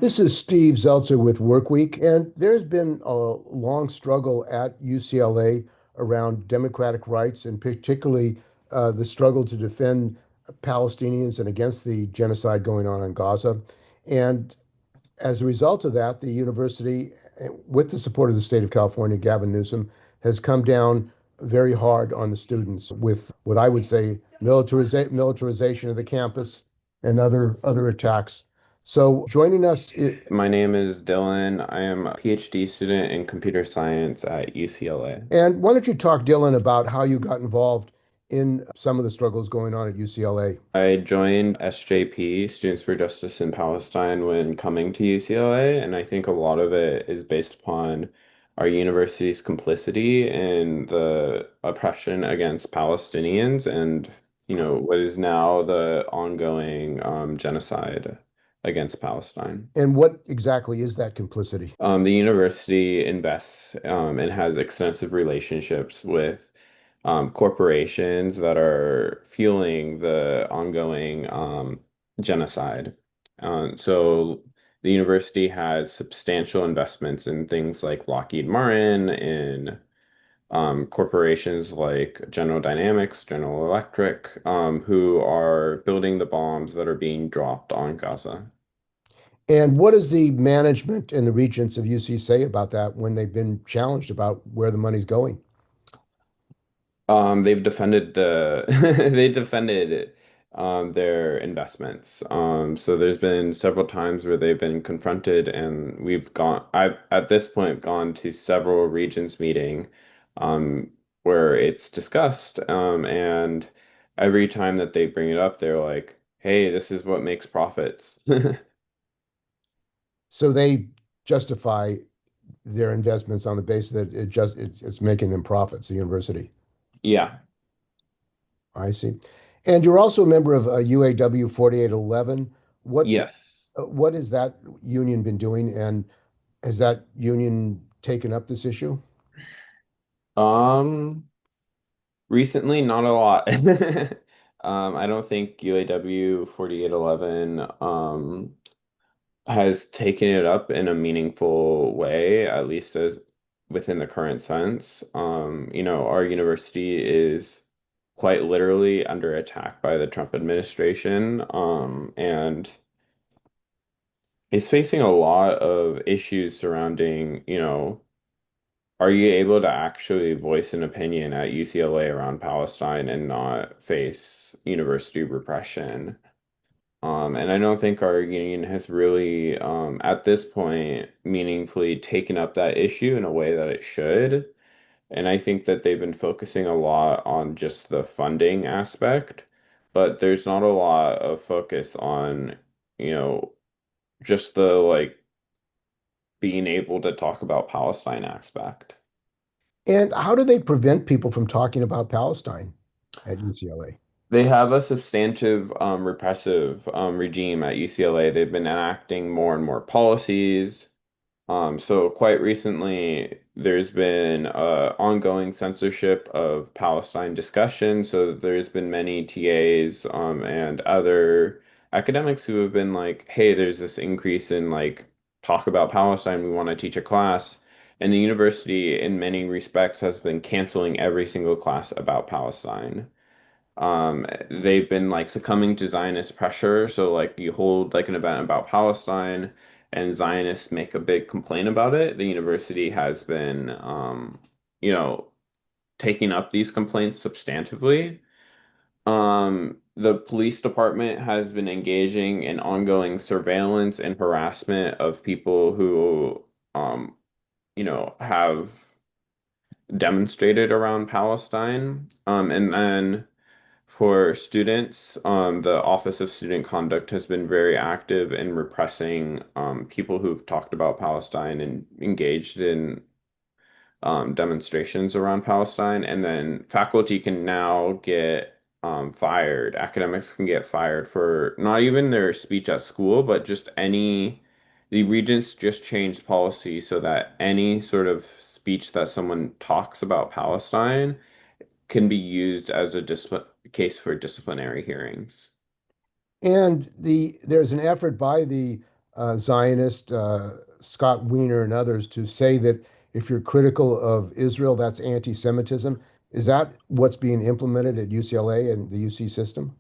This is Steve Zeltzer with Workweek, and there's been a long struggle at UCLA around democratic rights, and particularly the struggle to defend Palestinians and against the genocide going on in Gaza. And as a result of that, the university, with the support of the state of California, Gavin Newsom, has come down very hard on the students with what I would say militarization of the campus and other attacks. So joining us, My name is Dylan. I am a PhD student in computer science at UCLA. and why don't you talk, Dylan, about how you got involved in some of the struggles going on at UCLA? I joined SJP, Students for Justice in Palestine, when coming to UCLA, and I think a lot of it is based upon our university's complicity in the oppression against Palestinians and, what is now the ongoing genocide against Palestine. And what exactly is that complicity? The university invests and has extensive relationships with corporations that are fueling the ongoing genocide. So the university has substantial investments in things like Lockheed Martin, in corporations like General Dynamics, General Electric, who are building the bombs that are being dropped on Gaza. And what does the management and the regents of UC say about that when they've been challenged about where the money's going? They've defended they defended their investments. So there's been several times where they've been confronted, and I've at this point gone to several Regents meeting, um, where it's discussed. And every time that they bring it up, they're like, "Hey, this is what makes profits." So they justify their investments on the basis that it's making them profits, the university. Yeah. I see. And you're also a member of UAW 4811. What Yes. what has that union been doing, and has that union taken up this issue? Um, Recently, not a lot. I don't think UAW 4811 has taken it up in a meaningful way, at least as within the current sense. Our university is quite literally under attack by the Trump administration, and it's facing a lot of issues surrounding, are you able to actually voice an opinion at UCLA around Palestine and not face university repression? And I don't think our union has really, at this point, meaningfully taken up that issue in a way that it should. And I think that they've been focusing a lot on just the funding aspect, but there's not a lot of focus on, you know, just the being able to talk about Palestine aspect. And how do they prevent people from talking about Palestine at UCLA? They have a substantive repressive regime at UCLA. They've been enacting more and more policies. So quite recently, there's been ongoing censorship of Palestine discussion. So there's been many TAs and other academics who have been like, "Hey, there's this increase in talk about Palestine. We want to teach a class." And the university, in many respects, has been canceling every single class about Palestine. They've been succumbing to Zionist pressure. So you hold an event about Palestine and Zionists make a big complaint about it. The university has been you know, taking up these complaints substantively. The police department has been engaging in ongoing surveillance and harassment of people who have demonstrated around Palestine. And then for students, the Office of Student Conduct has been very active in repressing people who've talked about Palestine and engaged in demonstrations around Palestine. And then faculty can now get fired. Academics can get fired for not even their speech at school, but just the Regents just changed policy so that any sort of speech that someone talks about Palestine can be used as a discipline case for disciplinary hearings. And there's an effort by the Zionists, Scott Wiener and others, to say that if you're critical of Israel, that's anti-Semitism. Is that what's being implemented at UCLA and the UC system?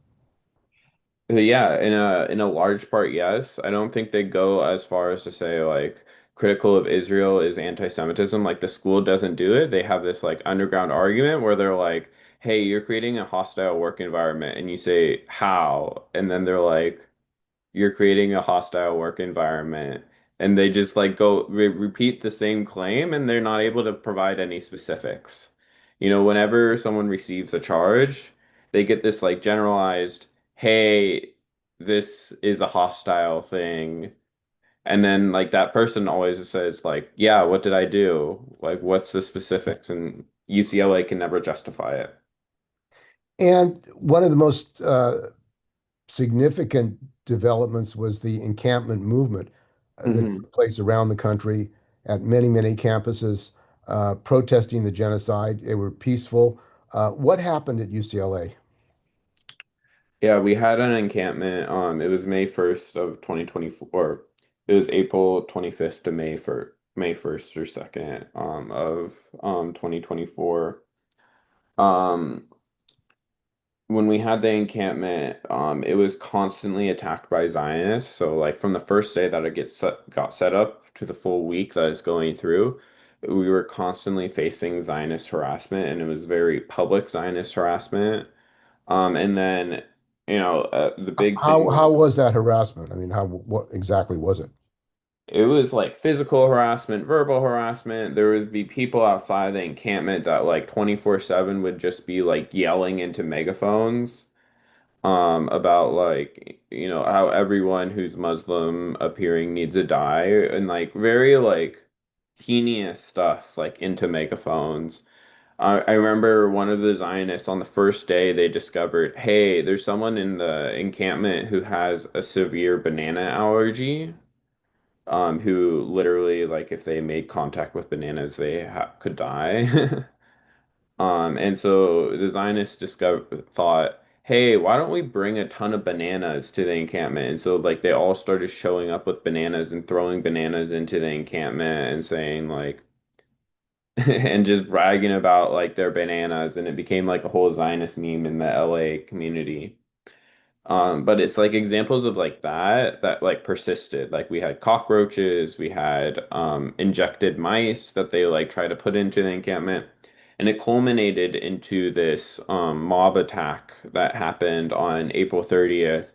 Yeah, in a large part, yes. I don't think they go as far as to say like critical of Israel is anti-Semitism. Like the school doesn't do it. They have this like underground argument where they're like, "Hey, you're creating a hostile work environment," and you say, "How?" And then they're like, "You're creating a hostile work environment." And they just like go repeat the same claim and they're not able to provide any specifics. Whenever someone receives a charge, they get this like generalized, "Hey, this is a hostile thing." And then like that person always says like, "Yeah, what did I do? Like, what's the specifics?" And UCLA can never justify it. And one of the most significant developments was the encampment movement that hmm took place around the country at many, many campuses protesting the genocide. They were peaceful. What happened at UCLA? Yeah, we had an encampment. It was May 1st of 2024. It was April 25th to May 1st or 2nd of 2024. Um when we had the encampment, it was constantly attacked by Zionists. So like from the first day that got set up to the full week that it's going through, we were constantly facing Zionist harassment, and it was very public Zionist harassment. And then, the big thing How was was that harassment? I mean, how what exactly was it? it was like physical harassment, verbal harassment. There would be people outside the encampment that like 24/7 would just be like yelling into megaphones about like, how everyone who's Muslim appearing needs to die and like very like heinous stuff like into megaphones. I remember one of the Zionists on the first day they discovered, hey, there's someone in the encampment who has a severe banana allergy, who literally, like, if they made contact with bananas, they ha could die. And so the Zionists thought, hey, why don't we bring a ton of bananas to the encampment? And so, like, they all started showing up with bananas and throwing bananas into the encampment and saying, like, and just bragging about like their bananas, and it became like a whole Zionist meme in the LA community. But it's like examples of like that like persisted. Like we had cockroaches, we had injected mice that they like try to put into the encampment. And it culminated into this mob attack that happened on April 30th,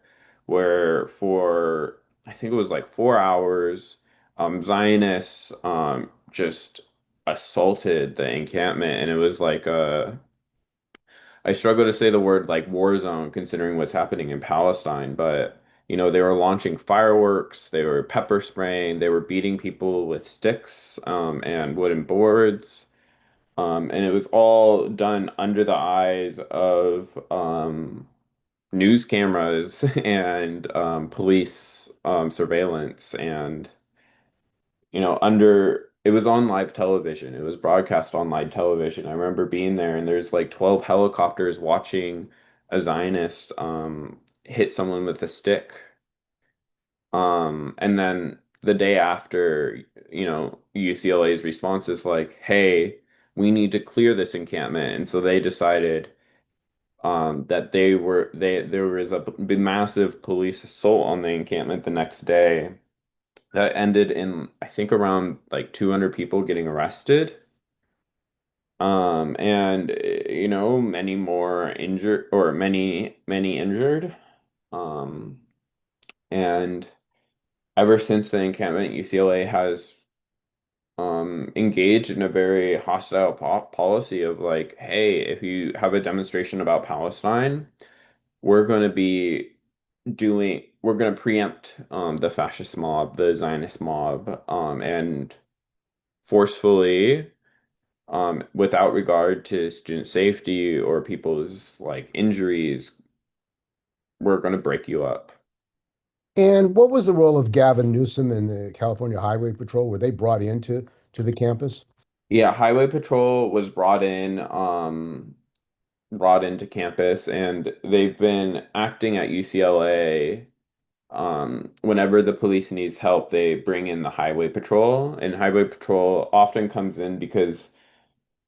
where for I think it was like 4 hours, Zionists just assaulted the encampment, and it was like a I struggle to say the word like war zone considering what's happening in Palestine, but they were launching fireworks, they were pepper spraying, they were beating people with sticks and wooden boards. And it was all done under the eyes of news cameras and police surveillance, and under it was on live television. It was broadcast on live television. I remember being there and there's like 12 helicopters watching a Zionist hit someone with a stick. And then the day after, UCLA's response is like, "Hey, we need to clear this encampment." And so they decided that there was a massive police assault on the encampment the next day that ended in I think around like 200 people getting arrested. And many more injured, or many injured. Um and ever since the encampment, UCLA has engaged in a very hostile policy of like, hey, if you have a demonstration about Palestine, we're going to be we're going to preempt the fascist mob, the Zionist mob, and forcefully, without regard to student safety or people's like injuries, we're going to break you up. And what was the role of Gavin Newsom and the California Highway Patrol? Were they brought into to the campus? Yeah, Highway Patrol was brought into campus, and they've been acting at UCLA whenever the police needs help, they bring in the highway patrol, and highway patrol often comes in because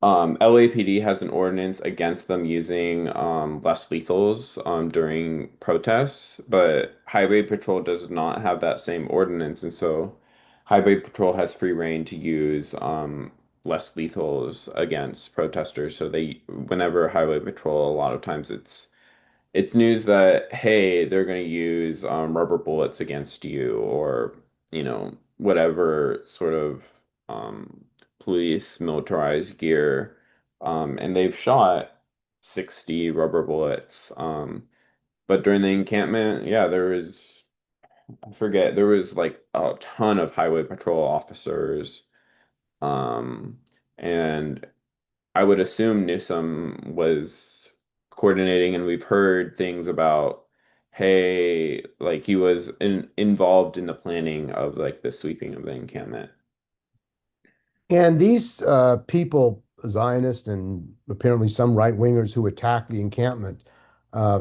LAPD has an ordinance against them using less lethals during protests, but Highway Patrol does not have that same ordinance, and so Highway Patrol has free reign to use less lethals against protesters. So whenever Highway Patrol, a lot of times it's news that, hey, they're going to use rubber bullets against you, or whatever sort of um, police militarized gear, and they've shot 60 rubber bullets. But during the encampment, yeah, I forget, there was like a ton of highway patrol officers, um, and I would assume Newsom was coordinating, and we've heard things about, hey, like he was involved in the planning of like the sweeping of the encampment. And these people, Zionists and apparently some right-wingers who attacked the encampment,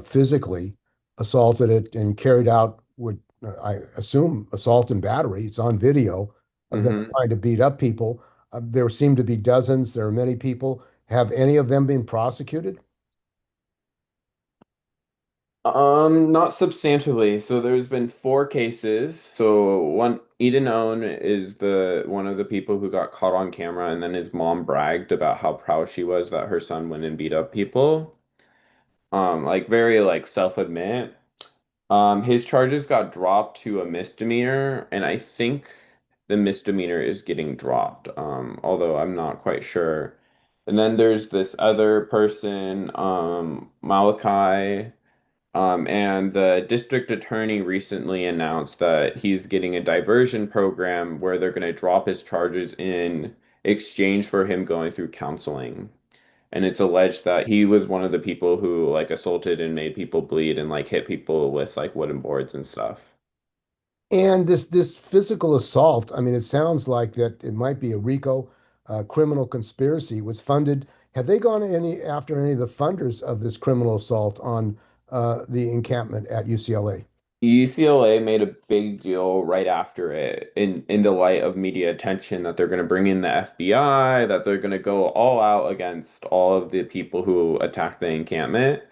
physically assaulted it and carried out what I assume assault and battery. It's on video of them hmm trying to beat up people. There seem to be dozens. There are many people. Have any of them been prosecuted? Not substantively. So there's been four cases. So one, Eden Own is the one of the people who got caught on camera, and then his mom bragged about how proud she was that her son went and beat up people. Like very like self-admit. His charges got dropped to a misdemeanor, and I think the misdemeanor is getting dropped, although I'm not quite sure. And then there's this other person, Malachi, and the district attorney recently announced that he's getting a diversion program where they're going to drop his charges in exchange for him going through counseling. And it's alleged that he was one of the people who like assaulted and made people bleed and like hit people with like wooden boards and stuff. And this physical assault, I mean, it sounds like that it might be a RICO criminal conspiracy was funded. Have they gone after any of the funders of this criminal assault on the encampment at UCLA? UCLA made a big deal right after it in the light of media attention that they're going to bring in the FBI, that they're going to go all out against all of the people who attacked the encampment.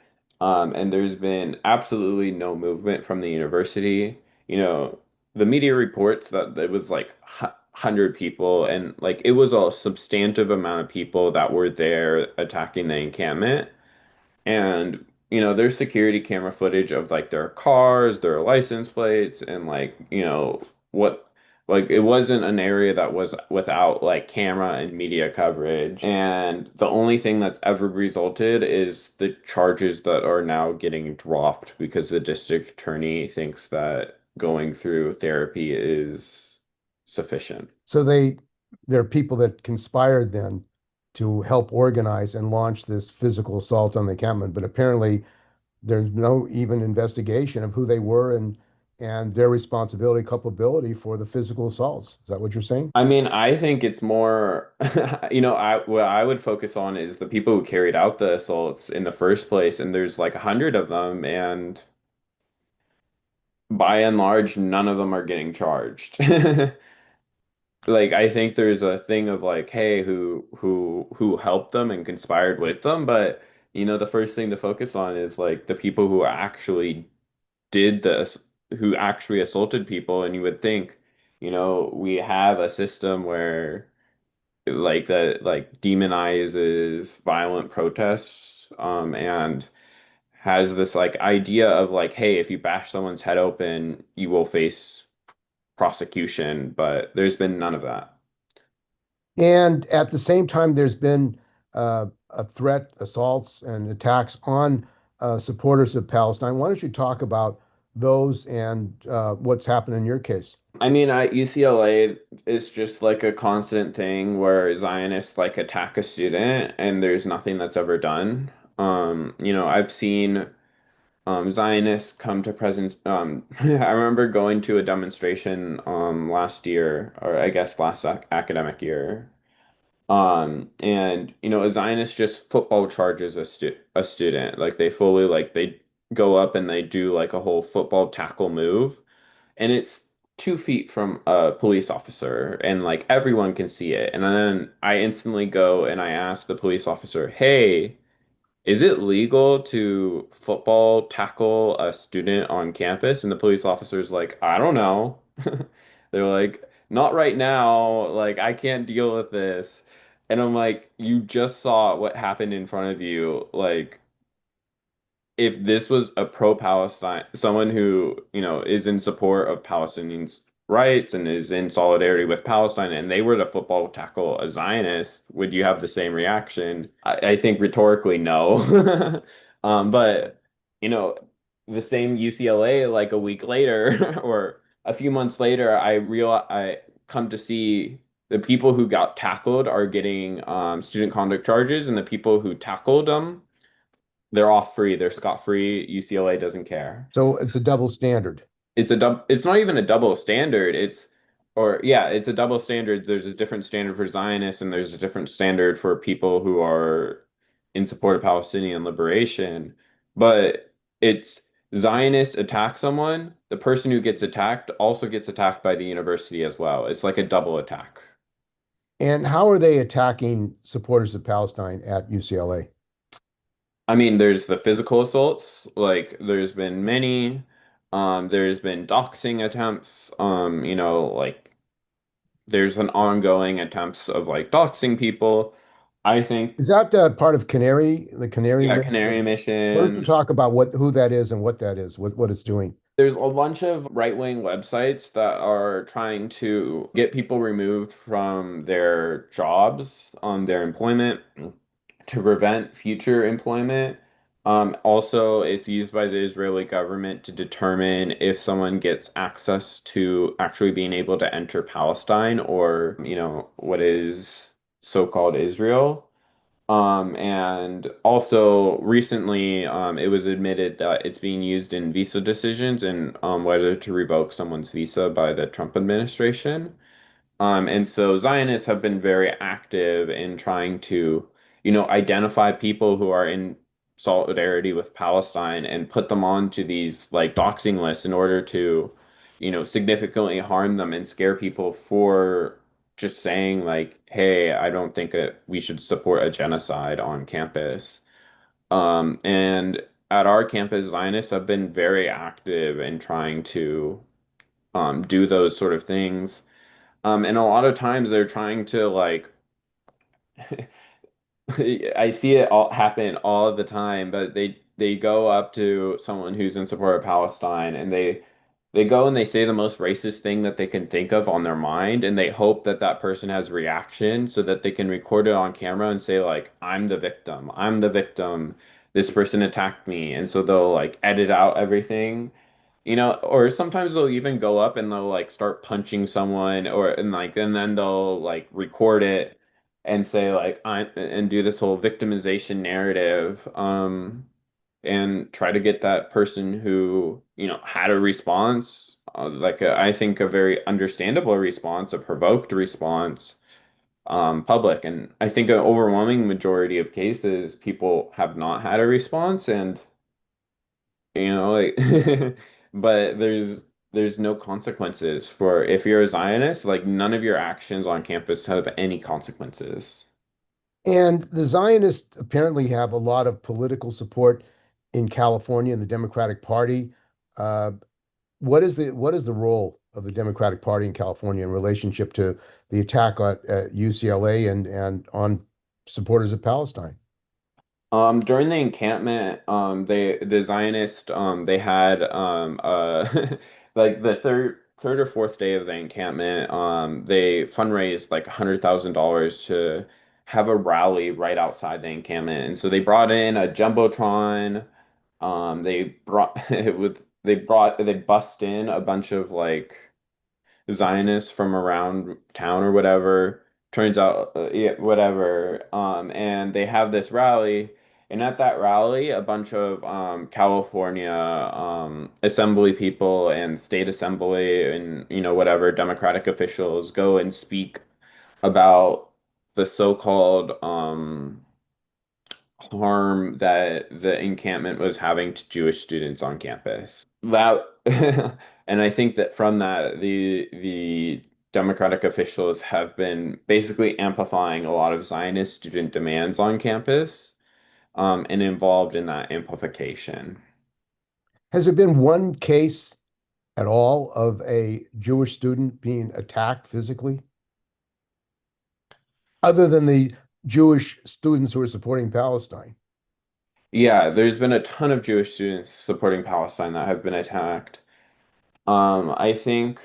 And there's been absolutely no movement from the university. The media reports that it was like 100 people, and like it was a substantive amount of people that were there attacking the encampment. And there's security camera footage of like their cars, their license plates, and like, what like it wasn't an area that was without like camera and media coverage. And the only thing that's ever resulted is the charges that are now getting dropped because the district attorney thinks that going through therapy is sufficient. So there are people that conspired then to help organize and launch this physical assault on the encampment, but apparently there's no even investigation of who they were and their responsibility, culpability for the physical assaults. Is that what you're saying? I mean, I think it's more, what I would focus on is the people who carried out the assaults in the first place, and there's like 100 of them, and by and large, none of them are getting charged. Like, I think there's a thing of like, hey, who helped them and conspired with them, but the first thing to focus on is like the people who actually did this, who actually assaulted people, and you would think, we have a system where like that like demonizes violent protests, and has this like idea of like, hey, if you bash someone's head open you will face prosecution, but there's been none of that. And at the same time, there's been a threat, assaults, and attacks on supporters of Palestine. Why don't you talk about those and what's happened in your case? I mean, at UCLA it's just like a constant thing where Zionists like attack a student and there's nothing that's ever done. I've seen Zionists come to present. I remember going to a demonstration last year, or I guess last academic year. And a Zionist just football charges a student. Like they fully like they go up and they do like a whole football tackle move. and it's 2 feet from a police officer, and like everyone can see it. And then I instantly go and I ask the police officer, "Hey, is it legal to football tackle a student on campus?" And the police officer's like, "I don't know." They're like, "Not right now. Like, I can't deal with this." And I'm like, "You just saw what happened in front of you. Like, if this was a pro-Palestine, someone who, is in support of Palestinians' rights and is in solidarity with Palestine, and they were to football tackle a Zionist, would you have the same reaction?" I think rhetorically, no. But, you know, the same UCLA, like a week later or a few months later, I come to see the people who got tackled are getting student conduct charges, and the people who tackled them, they're off free. They're scot-free. UCLA doesn't care. So it's a double standard. It's not even a double standard. It's a double standard. There's a different standard for Zionists and there's a different standard for people who are in support of Palestinian liberation. But it's Zionists attack someone, the person who gets attacked also gets attacked by the university as well. It's like a double attack. And how are they attacking supporters of Palestine at UCLA? I mean, there's the physical assaults, like there's been many. There's been doxing attempts. Like there's an ongoing attempts of like doxing people. I think, Is that part of the Canary yeah, Mission? Canary What is the Mission. talk about who that is and what that is, what it's doing? There's a bunch of right-wing websites that are trying to get people removed from their jobs, their employment, to prevent future employment. Also, it's used by the Israeli government to determine if someone gets access to actually being able to enter Palestine or, what is so-called Israel. And also recently, it was admitted that it's being used in visa decisions and whether to revoke someone's visa by the Trump administration. And so Zionists have been very active in trying to, identify people who are in solidarity with Palestine and put them onto these like doxing lists in order to, significantly harm them and scare people for just saying like, "Hey, I don't think that we should support a genocide on campus." And at our campus, Zionists have been very active in trying to do those sort of things. And a lot of times they're trying to like I see it all happen all the time, but they go up to someone who's in support of Palestine and they go and they say the most racist thing that they can think of on their mind, and they hope that that person has reaction so that they can record it on camera and say like, "I'm the victim. I'm the victim. This person attacked me." And so they'll like edit out everything. Or sometimes they'll even go up and they'll like start punching someone and then they'll like record it and say like I and do this whole victimization narrative and try to get that person who, had a response I think a very understandable response, a provoked response, public. And I think an overwhelming majority of cases people have not had a response, and like but there's no consequences for if you're a Zionist, like none of your actions on campus have any consequences. And the Zionists apparently have a lot of political support in California in the Democratic Party. Uh, what is the role of the Democratic Party in California in relationship to the attack at UCLA and on supporters of Palestine? During the encampment, the Zionist, they had like the third or fourth day of the encampment, they fundraised like $100,000 to have a rally right outside the encampment, and so they brought in a jumbotron. They brought they bussed in a bunch of like Zionists from around town or whatever. Turns out, yeah, whatever. And they have this rally, and at that rally, a bunch of California assembly people and state assembly and whatever Democratic officials go and speak about the so-called harm that the encampment was having to Jewish students on campus. That And I think that from that, the Democratic officials have been basically amplifying a lot of Zionist student demands on campus, and involved in that amplification. Has there been one case at all of a Jewish student being attacked physically, other than the Jewish students who are supporting Palestine? Yeah, there's been a ton of Jewish students supporting Palestine that have been attacked. I think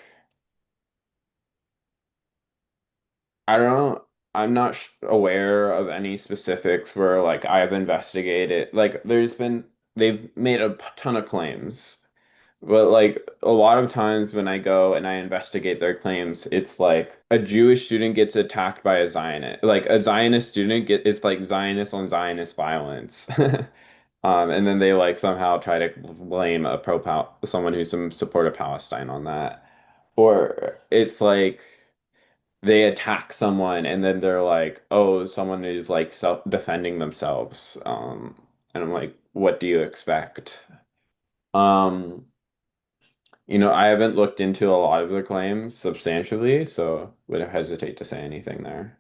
I don't know. I'm not sh aware of any specifics where like I've investigated. Like they've made a ton of claims. But like a lot of times when I go and I investigate their claims, it's like a Jewish student gets attacked by a Zionist. Like a Zionist student it's like Zionist on Zionist violence. And then they like somehow try to blame a pro-Pal someone who's some support of Palestine on that. Or it's like they attack someone and then they're like, oh, someone is like self-defending themselves. And I'm like, what do you expect? Um, I haven't looked into a lot of the claims substantially, so would hesitate to say anything there.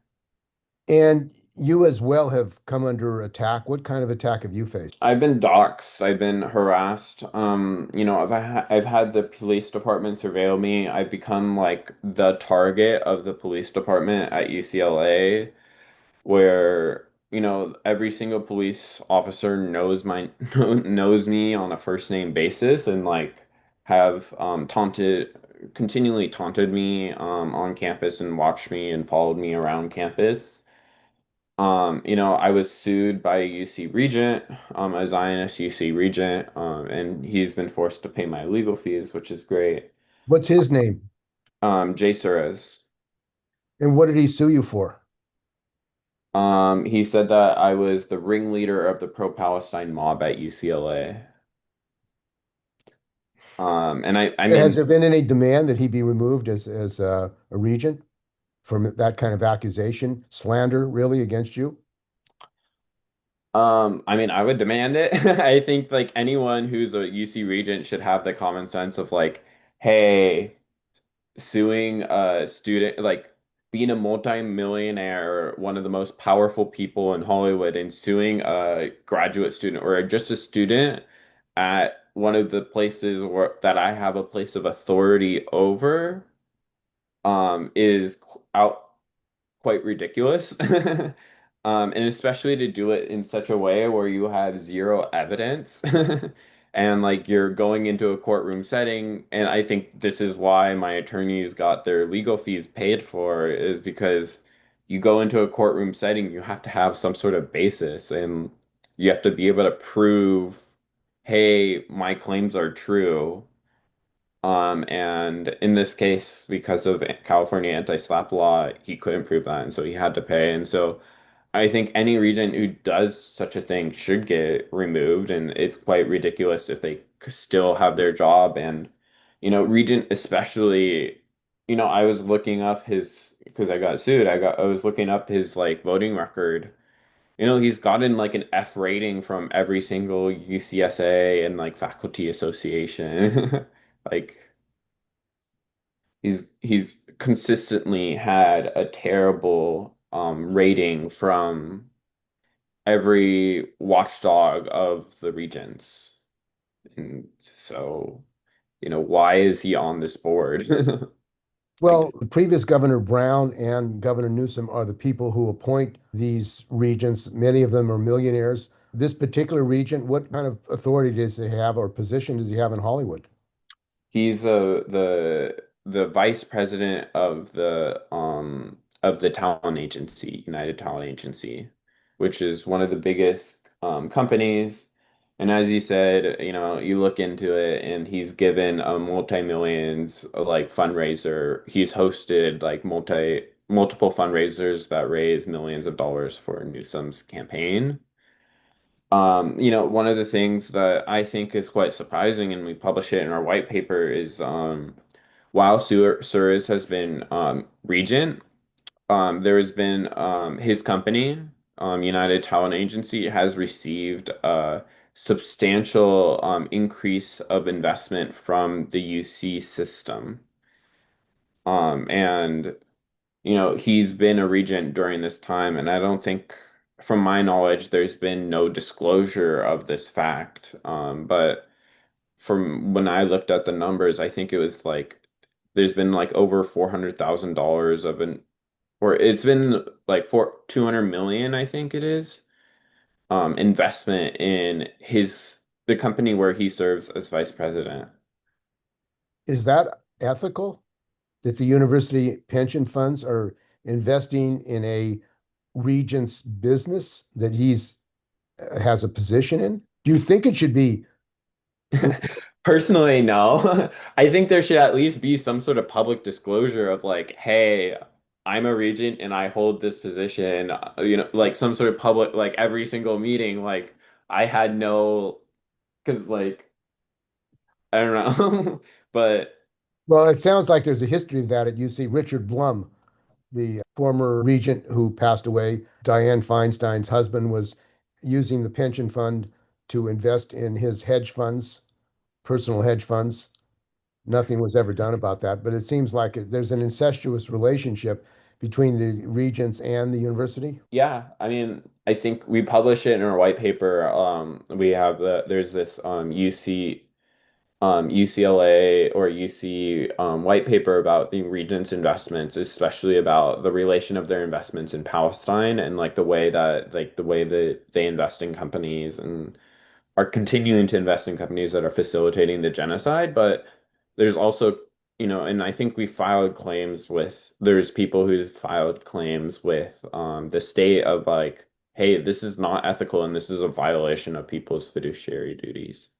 And you as well have come under attack. What kind of attack have you faced? I've been doxxed, I've been harassed. I've had the police department surveil me. I've become like the target of the police department at UCLA, where, every single police officer knows me on a first name basis and like have continually taunted me on campus and watched me and followed me around campus. I was sued by a UC Regent, a Zionist UC Regent, and he's been forced to pay my legal fees, which is great. What's his name? Jay Sures. And what did he sue you for? He said that I was the ringleader of the pro-Palestine mob at UCLA. And I Has mean, there been any demand that he be removed as a regent from that kind of accusation, slander, really, against you? I would demand it. I think like anyone who's a UC Regent should have the common sense of like, hey, suing a student, like being a multi-millionaire, one of the most powerful people in Hollywood, and suing a graduate student or just a student at one of the places that I have a place of authority over, is out quite ridiculous. And especially to do it in such a way where you have zero evidence and like you're going into a courtroom setting. And I think this is why my attorneys got their legal fees paid for, is because you go into a courtroom setting, you have to have some sort of basis and you have to be able to prove, hey, my claims are true. And in this case, because of California anti-SLAPP law, he couldn't prove that, and so he had to pay. And so I think any regent who does such a thing should get removed, and it's quite ridiculous if they still have their job. And, regent especially, I was looking up his, because I got sued, I was looking up his like voting record. He's gotten like an F rating from every single UCSA and like faculty association. Like he's consistently had a terrible rating from every watchdog of the Regents. And so, why is he on this board? Like Well, the previous Governor Brown and Governor Newsom are the people who appoint these regents. Many of them are millionaires. This particular regent, what kind of authority does he have or position does he have in Hollywood? he's the vice president of the talent agency, United Talent Agency, which is one of the biggest companies. And as you said, you look into it and he's given a multi-millions like fundraiser. He's hosted like multiple fundraisers that raise millions of dollars for Newsom's campaign. One of the things that I think is quite surprising, and we publish it in our white paper, is while Suarez has been regent, there has been his company, United Talent Agency, has received substantial increase of investment from the UC system. And he's been a regent during this time, and I don't think, from my knowledge, there's been no disclosure of this fact. But from when I looked at the numbers, I think it was like there's been like over $400,000 of an, or it's been like for 200 million, I think it is, investment in the company where he serves as vice president. Is that ethical that the university pension funds are investing in a regent's business that he's has a position in? Do you think it should be Personally, no. I think there should at least be some sort of public disclosure of like, hey, I'm a regent and I hold this position, like some sort of public, like every single meeting, like I had no, because like, I don't know, but well, it sounds like there's a history of that at UC. Richard Blum, the former regent who passed away, Dianne Feinstein's husband, was using the pension fund to invest in his hedge funds, personal hedge funds. Nothing was ever done about that, but it seems like there's an incestuous relationship between the regents and the university. yeah, I mean, I think we publish it in our white paper. We have there's this UCLA or UC white paper about the Regents' investments, especially about the relation of their investments in Palestine and like the way that they invest in companies and are continuing to invest in companies that are facilitating the genocide. But there's also, and I think there's people who filed claims with the state of like, hey, this is not ethical and this is a violation of people's fiduciary duties.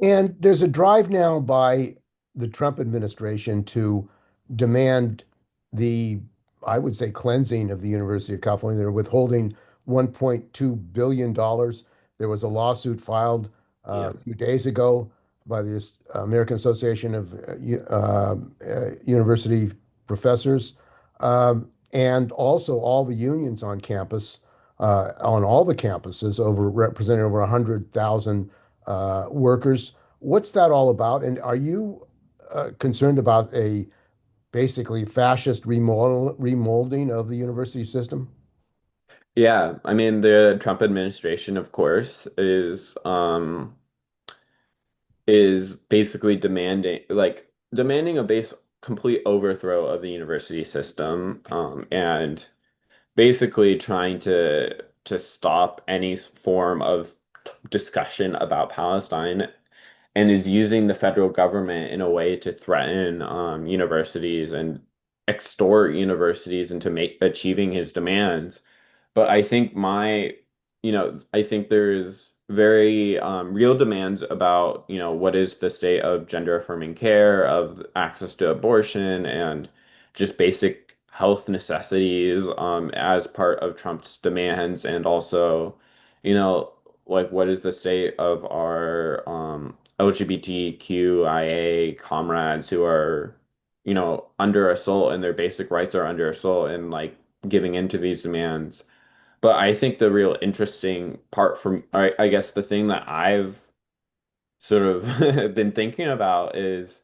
And there's a drive now by the Trump administration to demand the, I would say, cleansing of the University of California. They're withholding $1.2 billion. There was a lawsuit filed Yeah. a few days ago by the American Association of University Professors, and also all the unions on campus, on all the campuses, representing over 100,000 workers. What's that all about? And are you concerned about a basically fascist remolding of the university system? Yeah, I mean the Trump administration, of course, is basically demanding a base complete overthrow of the university system, and basically trying to stop any form of discussion about Palestine, and is using the federal government in a way to threaten universities and extort universities into make achieving his demands. But I think there's very real demands about, what is the state of gender affirming care, of access to abortion, and just basic health necessities as part of Trump's demands. And also, you know, like what is the state of our LGBTQIA comrades who are, under assault and their basic rights are under assault and like giving into these demands. But I think the real interesting part I guess the thing that I've sort of been thinking about is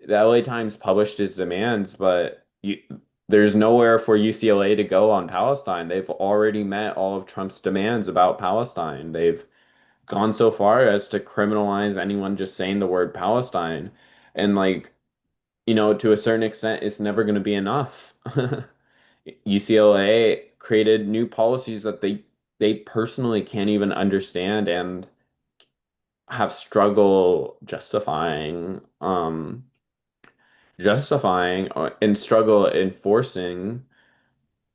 the LA Times published his demands, but there's nowhere for UCLA to go on Palestine. They've already met all of Trump's demands about Palestine. They've gone so far as to criminalize anyone just saying the word Palestine. And like, to a certain extent, it's never going to be enough. UCLA created new policies that they personally can't even understand and have struggle justifying and struggle enforcing,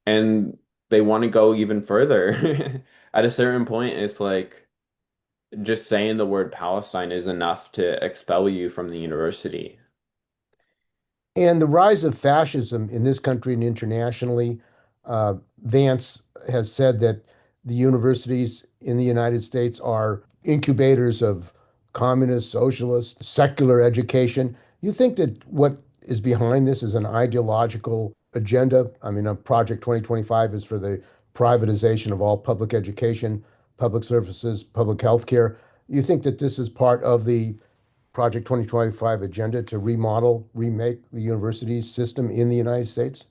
and they want to go even further. At a certain point, it's like just saying the word Palestine is enough to expel you from the university. And the rise of fascism in this country and internationally, Vance has said that the universities in the United States are incubators of communist, socialist, secular education. You think that what is behind this is an ideological agenda? I mean, Project 2025 is for the privatization of all public education. public services, public health care. You think that this is part of the Project 2025 agenda to remodel, remake the university system in the United States?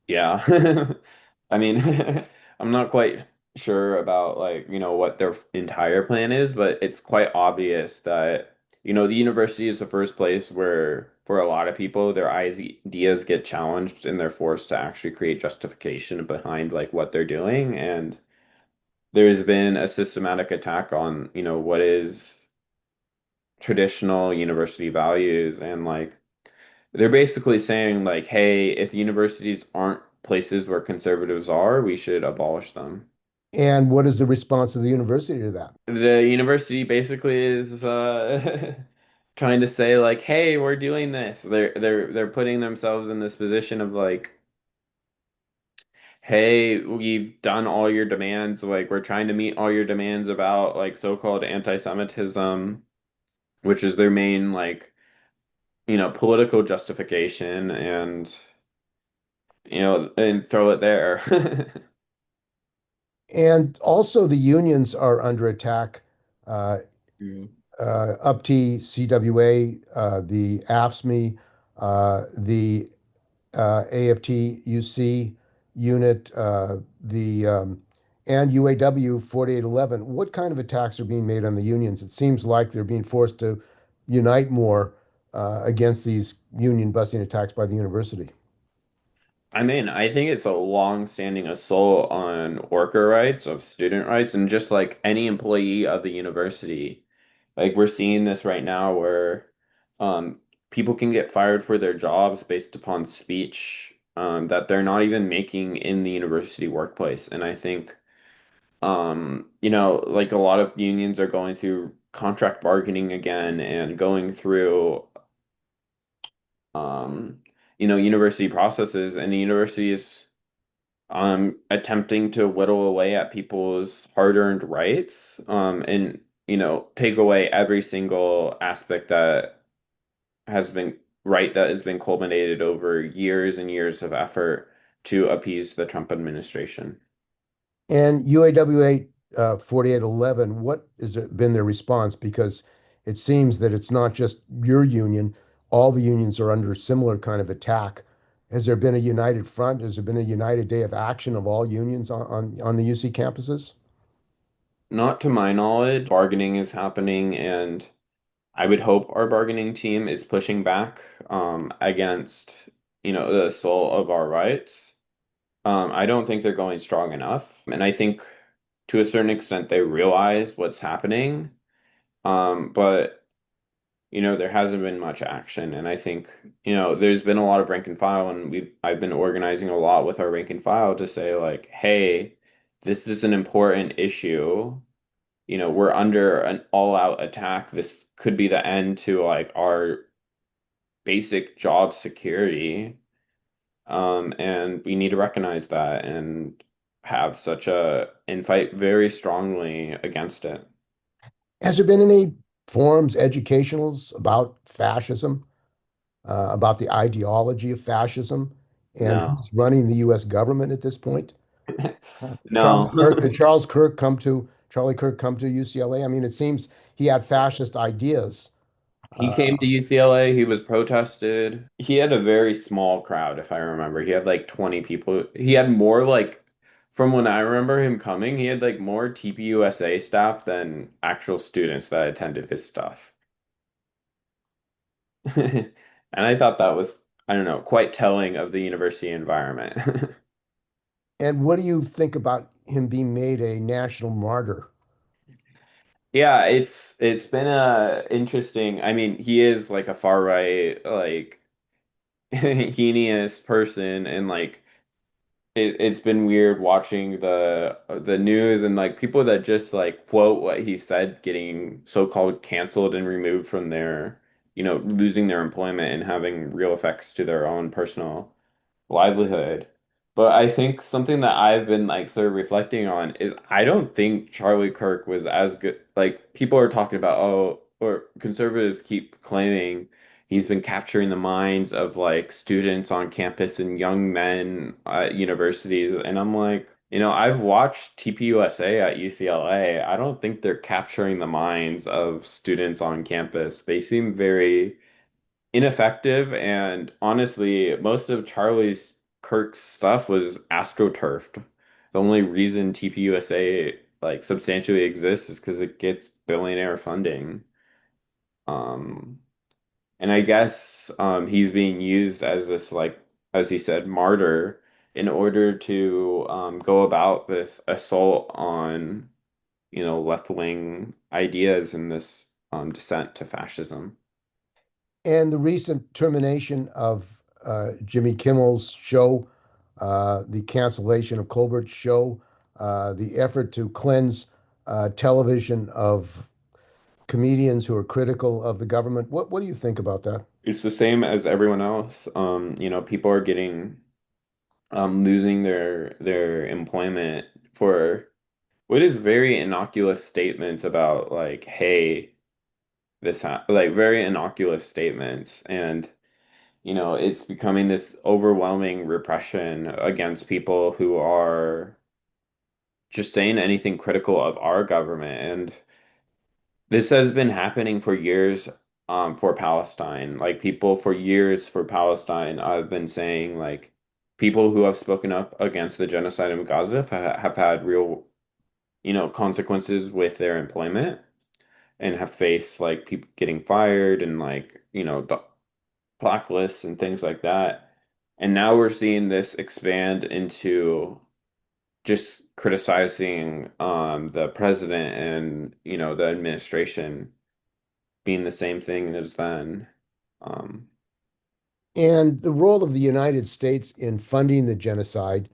Yeah. I mean, I'm not quite sure about like, what their entire plan is, but it's quite obvious that, the university is the first place where for a lot of people their ideas get challenged and they're forced to actually create justification behind like what they're doing. And there's been a systematic attack on, what is traditional university values and like they're basically saying like, hey, if universities aren't places where conservatives are, we should abolish them. And what is the response of the university to that? The university basically is trying to say like, hey, we're doing this. They're putting themselves in this position of like, hey, we've done all your demands, like we're trying to meet all your demands about like so-called anti-Semitism, which is their main like, political justification and and throw it there. And also, the unions are under attack. Uh, Mm. UPT, CWA, the AFSME, the AFT UC unit, and UAW 4811. What kind of attacks are being made on the unions? It seems like they're being forced to unite more against these union busting attacks by the university. I mean, I think it's a long-standing assault on worker rights, of student rights, and just like any employee of the university. Like we're seeing this right now where um, people can get fired for their jobs based upon speech that they're not even making in the university workplace. And I think like a lot of unions are going through contract bargaining again and going through um, university processes, and the university is attempting to whittle away at people's hard-earned rights, and take away every single aspect that has been culminated over years and years of effort to appease the Trump administration. And UAWA 4811, what has been their response? Because it seems that it's not just your union, all the unions are under similar kind of attack. Has there been a united front? Has there been a united day of action of all unions on the UC campuses? Not to my knowledge, bargaining is happening, and I would hope our bargaining team is pushing back against, the assault of our rights. I don't think they're going strong enough, and I think to a certain extent they realize what's happening. But there hasn't been much action, and I think there's been a lot of rank and file, and I've been organizing a lot with our rank and file to say like, hey, this is an important issue. We're under an all-out attack. This could be the end to like our basic job security. And we need to recognize that and have and fight very strongly against it. Has there been any forums, educationals about fascism, about the ideology of fascism, and No. who's running the U.S. government at this point? No. Charlie Kirk come to UCLA? I mean, it seems he had fascist ideas. He Uh, came to UCLA, he was protested. He had a very small crowd, if I remember. He had like 20 people. He had more like, from when I remember him coming, he had like more TPUSA staff than actual students that attended his stuff. And I thought that was, I don't know, quite telling of the university environment. and what do you think about him being made a national martyr? Yeah, it's been interesting. I mean, he is like a far right, like heinous person, and like it's been weird watching the news and like people that just like quote what he said getting so-called canceled and removed from their, losing their employment and having real effects to their own personal livelihood. But I think something that I've been like sort of reflecting on is I don't think Charlie Kirk was as good. Like people are talking about, oh, or conservatives keep claiming he's been capturing the minds of like students on campus and young men at universities. And I'm like, I've watched TPUSA at UCLA. I don't think they're capturing the minds of students on campus. They seem very ineffective, and honestly, most of Charlie Kirk's stuff was astroturfed. The only reason TPUSA like substantially exists is because it gets billionaire funding. Um, and I guess he's being used as this like, as he said, martyr in order to go about this assault on, left-wing ideas and this descent to fascism. And the recent termination of Jimmy Kimmel's show, the cancellation of Colbert's show, the effort to cleanse television of comedians who are critical of the government. What do you think about that? It's the same as everyone else. People are getting losing their employment for what is very innocuous statements about like, hey, like very innocuous statements, and it's becoming this overwhelming repression against people who are just saying anything critical of our government. And this has been happening for years, for Palestine. Like people for years for Palestine, I've been saying like people who have spoken up against the genocide in Gaza have had real, consequences with their employment and have faced like people getting fired and like, blacklists and things like that. And now we're seeing this expand into just criticizing the president and, the administration being the same thing as then. Um, And the role of the United States in funding the genocide,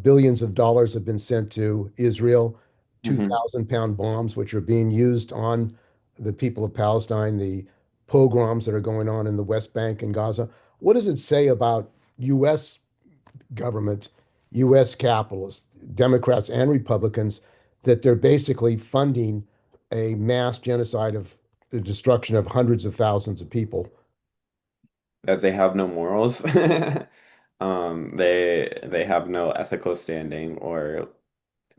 billions of dollars have been sent to Israel, mhm. 2,000-pound bombs, which are being used on the people of Palestine, the pogroms that are going on in the West Bank and Gaza. What does it say about U.S. government, U.S. capitalists, Democrats and Republicans, that they're basically funding a mass genocide of the destruction of hundreds of thousands of people? That they have no morals. They have no ethical standing or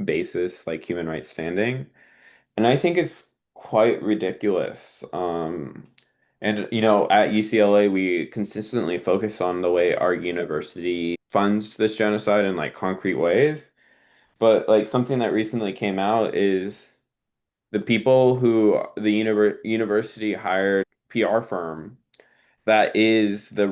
basis like human rights standing. And I think it's quite ridiculous. And at UCLA, we consistently focus on the way our university funds this genocide in like concrete ways. But like something that recently came out is the people who the university hired PR firm that is the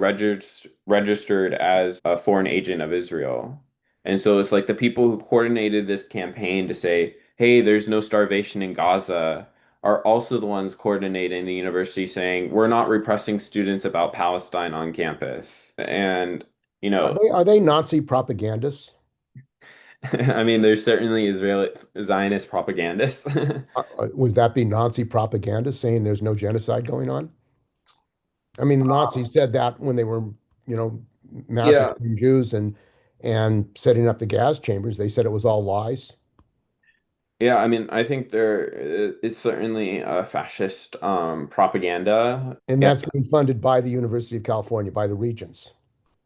registered as a foreign agent of Israel. And so it's like the people who coordinated this campaign to say, hey, there's no starvation in Gaza, are also the ones coordinating the university saying, we're not repressing students about Palestine on campus. And, you know, Are they Nazi propagandists? I mean, there's certainly Israeli Zionist propagandists. Would that be Nazi propaganda saying there's no genocide going on? I mean, the Nazis said that when they were, you know, Yeah. massacring Jews and setting up the gas chambers. They said it was all lies. Yeah, I mean, I think it's certainly fascist propaganda. And Yeah. that's being funded by the University of California, by the Regents.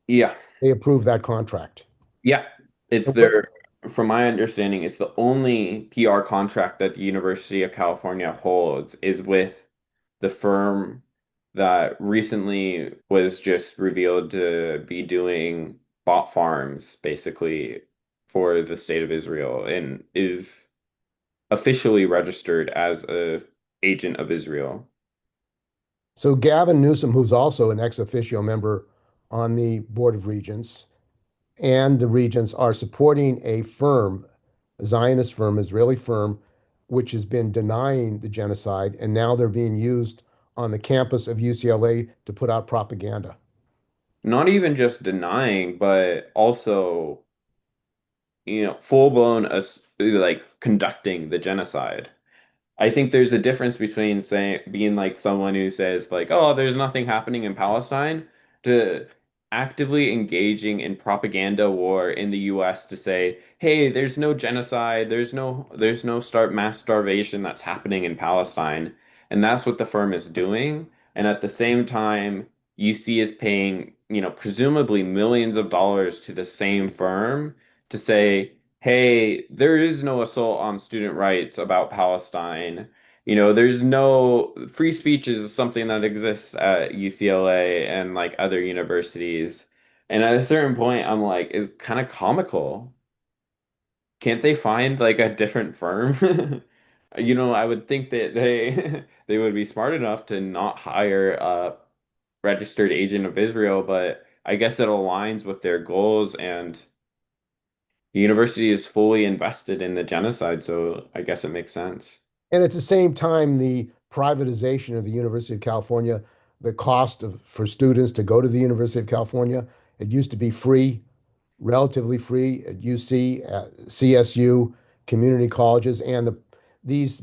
Yeah. They approved that contract. Yeah. It's And what, their, from my understanding, it's the only PR contract that the University of California holds is with the firm that recently was just revealed to be doing bot farms basically for the state of Israel and is officially registered as a agent of Israel. so Gavin Newsom, who's also an ex officio member on the Board of Regents, and the Regents are supporting a firm, a Zionist firm, Israeli firm, which has been denying the genocide, and now they're being used on the campus of UCLA to put out propaganda. Not even just denying, but also, full blown us like conducting the genocide. I think there's a difference between saying being like someone who says like, "Oh, there's nothing happening in Palestine," to actively engaging in propaganda war in the US to say, "Hey, there's no genocide, there's no start mass starvation that's happening in Palestine." And that's what the firm is doing. And at the same time, UC is paying, presumably millions of dollars to the same firm to say hey, there is no assault on student rights about Palestine. You know, there's no free speech is something that exists at UCLA and like other universities. And at a certain point, I'm like, it's kind of comical. Can't they find like a different firm? You know, I would think that they they would be smart enough to not hire a registered agent of Israel, but I guess it aligns with their goals and the university is fully invested in the genocide, so I guess it makes sense. And at the same time, the privatization of the University of California, the cost of for students to go to the University of California, it used to be free, relatively free at UC, at CSU, community colleges, and these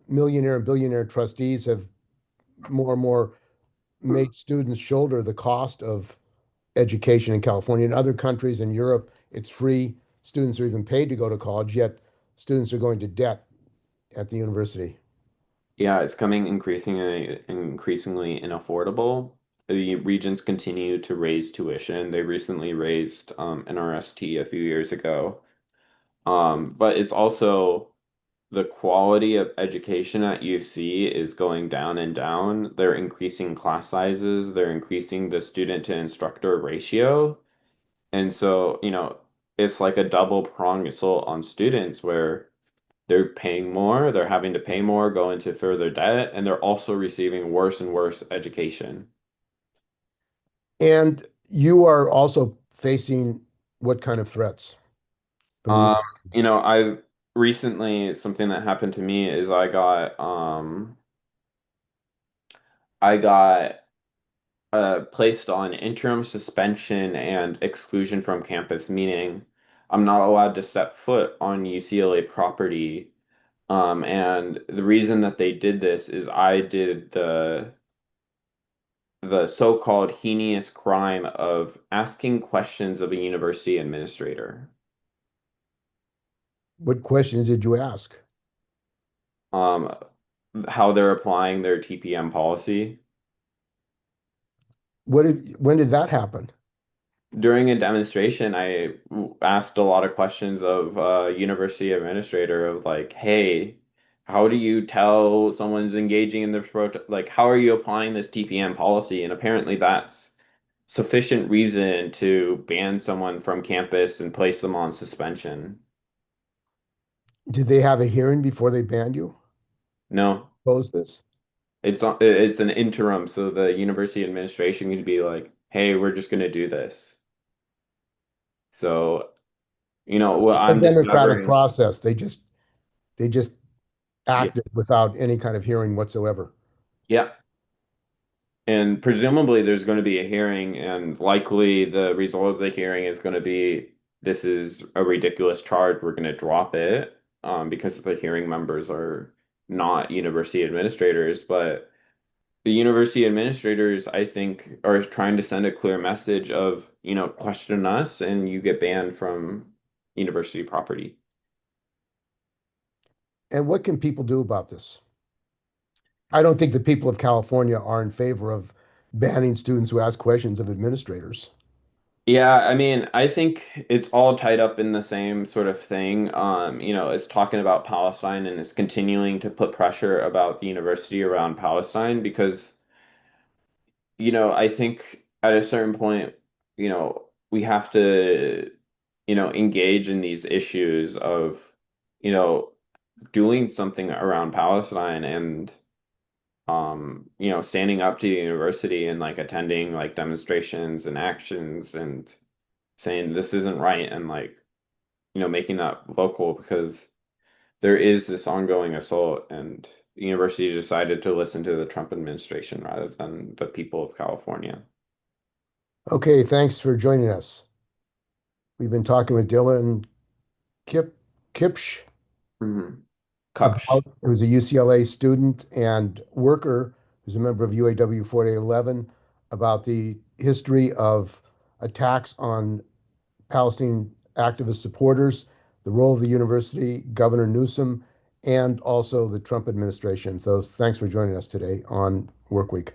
millionaire and billionaire trustees have more and more made students shoulder the cost of education in California. In other countries in Europe, it's free. Students are even paid to go to college, yet students are going to debt at the university. Yeah, it's coming increasingly inaffordable. The regents continue to raise tuition. They recently raised NRST a few years ago. But it's also the quality of education at UC is going down and down. They're increasing class sizes, they're increasing the student to instructor ratio. And so, you know, it's like a double prong assault on students where they're paying more, they're having to pay more, go into further debt, and they're also receiving worse and worse education. And you are also facing what kind of threats from the Um, you know, I've recently something that happened to me is I got placed on interim suspension and exclusion from campus, meaning I'm not allowed to set foot on UCLA property. And the reason that they did this is I did the so-called heinous crime of asking questions of a university administrator. what questions did you ask? Um, how they're applying their TPM policy. When did that happen? During a demonstration, I asked a lot of questions of a university administrator of like, hey, how do you tell someone's engaging in this protest? Like, how are you applying this TPM policy? And apparently that's sufficient reason to ban someone from campus and place them on suspension. Did they have a hearing before they banned you? No, Close this? it's an interim, so the university administration could be like, hey, we're just gonna do this. So, you So know, what a I'm democratic discovering, process. They just yeah, acted without any kind of hearing whatsoever. yeah. And presumably there's going to be a hearing, and likely the result of the hearing is going to be this is a ridiculous charge. We're going to drop it because the hearing members are not university administrators. But the university administrators, I think, are trying to send a clear message of, you know, question us and you get banned from university property. And what can people do about this? I don't think the people of California are in favor of banning students who ask questions of administrators. Yeah, I mean, I think it's all tied up in the same sort of thing. You know, it's talking about Palestine and it's continuing to put pressure about the university around Palestine because, you know, I think at a certain point, you know, we have to, you know, engage in these issues of, you know, doing something around Palestine and, you know, standing up to the university and like attending like demonstrations and actions and saying this isn't right and like, you know, making that vocal because there is this ongoing assault and the university decided to listen to the Trump administration rather than the people of California. Okay, thanks for joining us. We've been talking with Dylan Kipsch Hmm. Cupsh. about who's a UCLA student and worker who's a member of UAW 4811 about the history of attacks on Palestinian activist supporters, the role of the university, Governor Newsom, and also the Trump administration. So thanks for joining us today on Work Week.